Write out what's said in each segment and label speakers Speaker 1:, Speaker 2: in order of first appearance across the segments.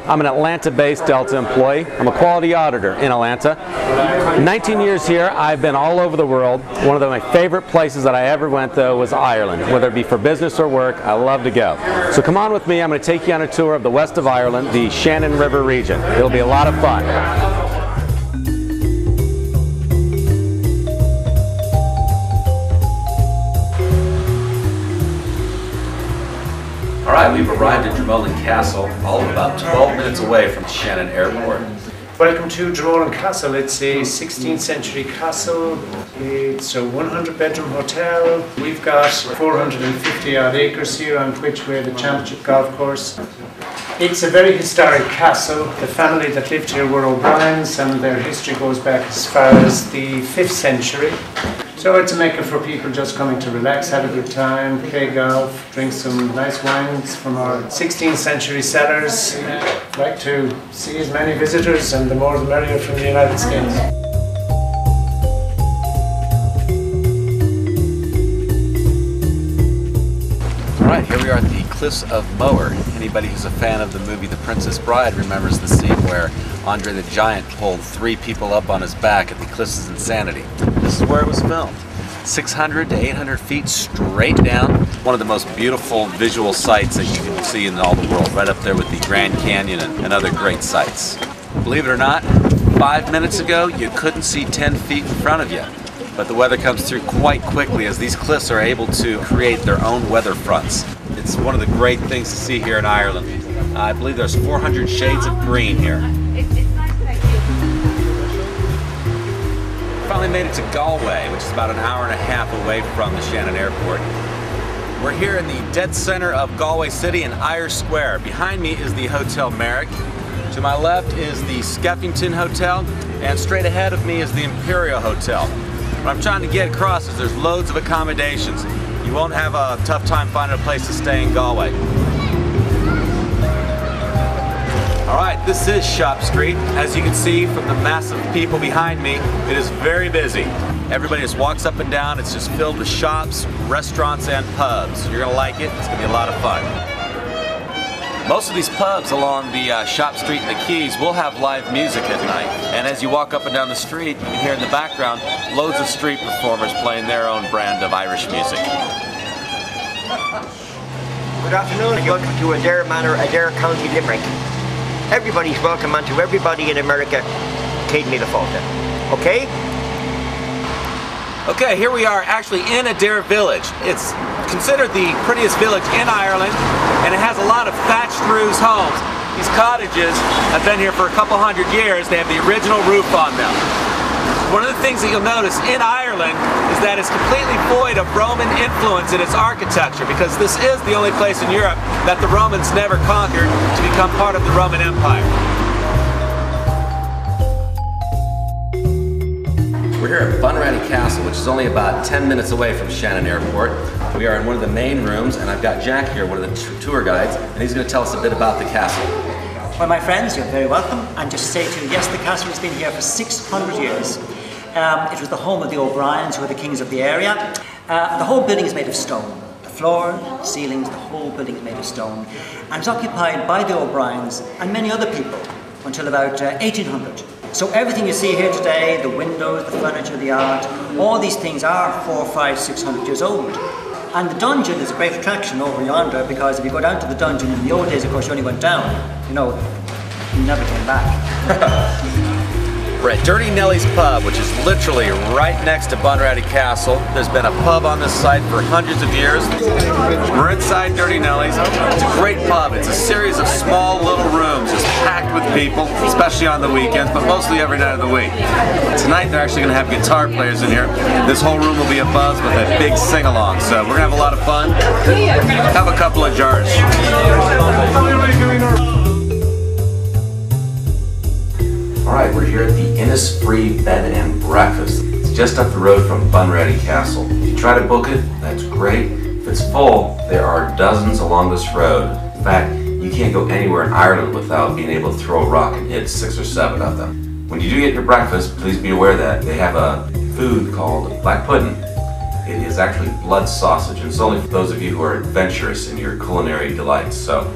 Speaker 1: I'm an Atlanta-based Delta employee. I'm a quality auditor in Atlanta. 19 years here, I've been all over the world. One of my favorite places that I ever went, though, was Ireland. Whether it be for business or work, I love to go. So come on with me. I'm going to take you on a tour of the west of Ireland, the Shannon River region. It'll be a lot of fun.
Speaker 2: Alright, we've arrived at Dromoland Castle, all of about 12 minutes away from Shannon Airport.
Speaker 3: Welcome to Dromoland Castle. It's a 16th century castle. It's a 100-bedroom hotel. We've got 450 odd acres here on which we're the championship golf course. It's a very historic castle. The family that lived here were O'Briens, and their history goes back as far as the 5th century. So it's a mecca for people just coming to relax, have a good time, play golf, drink some nice wines from our 16th century cellars. I'd like to see as many visitors, and the more the merrier, from the United States.
Speaker 2: Alright, here we are at the Cliffs of Moher. Anybody who's a fan of the movie The Princess Bride remembers the scene where Andre the Giant pulled 3 people up on his back at the Cliffs of Insanity. This is where it was filmed. 600 to 800 feet straight down. One of the most beautiful visual sights that you can see in all the world, right up there with the Grand Canyon and other great sights. Believe it or not, 5 minutes ago you couldn't see 10 feet in front of you. But the weather comes through quite quickly as these cliffs are able to create their own weather fronts. It's one of the great things to see here in Ireland. I believe there's 400 shades of green here. Finally made it to Galway, which is about an hour and a half away from the Shannon Airport. We're here in the dead center of Galway City in Eyre Square. Behind me is the Hotel Merrick. To my left is the Skeffington Hotel, and straight ahead of me is the Imperial Hotel. What I'm trying to get across is there's loads of accommodations. You won't have a tough time finding a place to stay in Galway. Alright, this is Shop Street. As you can see from the massive people behind me, it is very busy. Everybody just walks up and down. It's just filled with shops, restaurants, and pubs. You're gonna like it. It's gonna be a lot of fun. Most of these pubs along the Shop Street and the Quays will have live music at night. And as you walk up and down the street, you can hear in the background loads of street performers playing their own brand of Irish music.
Speaker 4: Good afternoon and welcome to Eyre Manor, Clare County, Limerick. Everybody's welcome, and to everybody in America, Kate me the photo. Okay?
Speaker 2: Okay, here we are actually in Eyre Village. It's considered the prettiest village in Ireland, and it has a lot of thatched roofs homes. These cottages have been here for a couple hundred years. They have the original roof on them. One of the things that you'll notice in Ireland is that it's completely void of Roman influence in its architecture, because this is the only place in Europe that the Romans never conquered to become part of the Roman Empire. We're here at Bunratty Castle, which is only about 10 minutes away from Shannon Airport. We are in one of the main rooms, and I've got Jack here, one of the tour guides, and he's going to tell us a bit about the castle.
Speaker 5: Well, my friends, you're very welcome. And just to say to you, yes, the castle has been here for 600 years. It was the home of the O'Briens, who were the kings of the area. The whole building is made of stone. The floor, the ceilings, the whole building is made of stone. And it's occupied by the O'Briens and many other people until about 1800. So everything you see here today, the windows, the furniture, the art, all these things are 400, 500, 600 years old. And the dungeon is a great attraction over yonder, because if you go down to the dungeon, in the old days, of course, you only went down. You know, you never came back.
Speaker 2: We're at Dirty Nellie's Pub, which is literally right next to Bunratty Castle. There's been a pub on this site for hundreds of years. We're inside Dirty Nellie's. It's a great pub. It's a series of small little rooms just packed with people, especially on the weekends, but mostly every night of the week. Tonight they're actually going to have guitar players in here. This whole room will be abuzz with a big sing-along, so we're going to have a lot of fun. Have a couple of jars. Alright, we're here at the Innisfree Bed and Breakfast. It's just up the road from Bunratty Castle. If you try to book it, that's great. If it's full, there are dozens along this road. In fact, you can't go anywhere in Ireland without being able to throw a rock and hit 6 or 7 of them. When you do get your breakfast, please be aware that they have a food called black pudding. It is actually blood sausage, and it's only for those of you who are adventurous in your culinary delights. So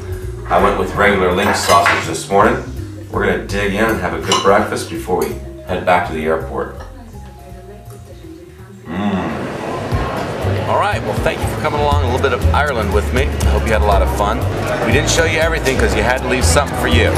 Speaker 2: I went with regular lynx sausage this morning. We're gonna dig in and have a good breakfast before we head back to the airport. All right, well, thank you for coming along a little bit of Ireland with me. I hope you had a lot of fun. We didn't show you everything because you had to leave something for you.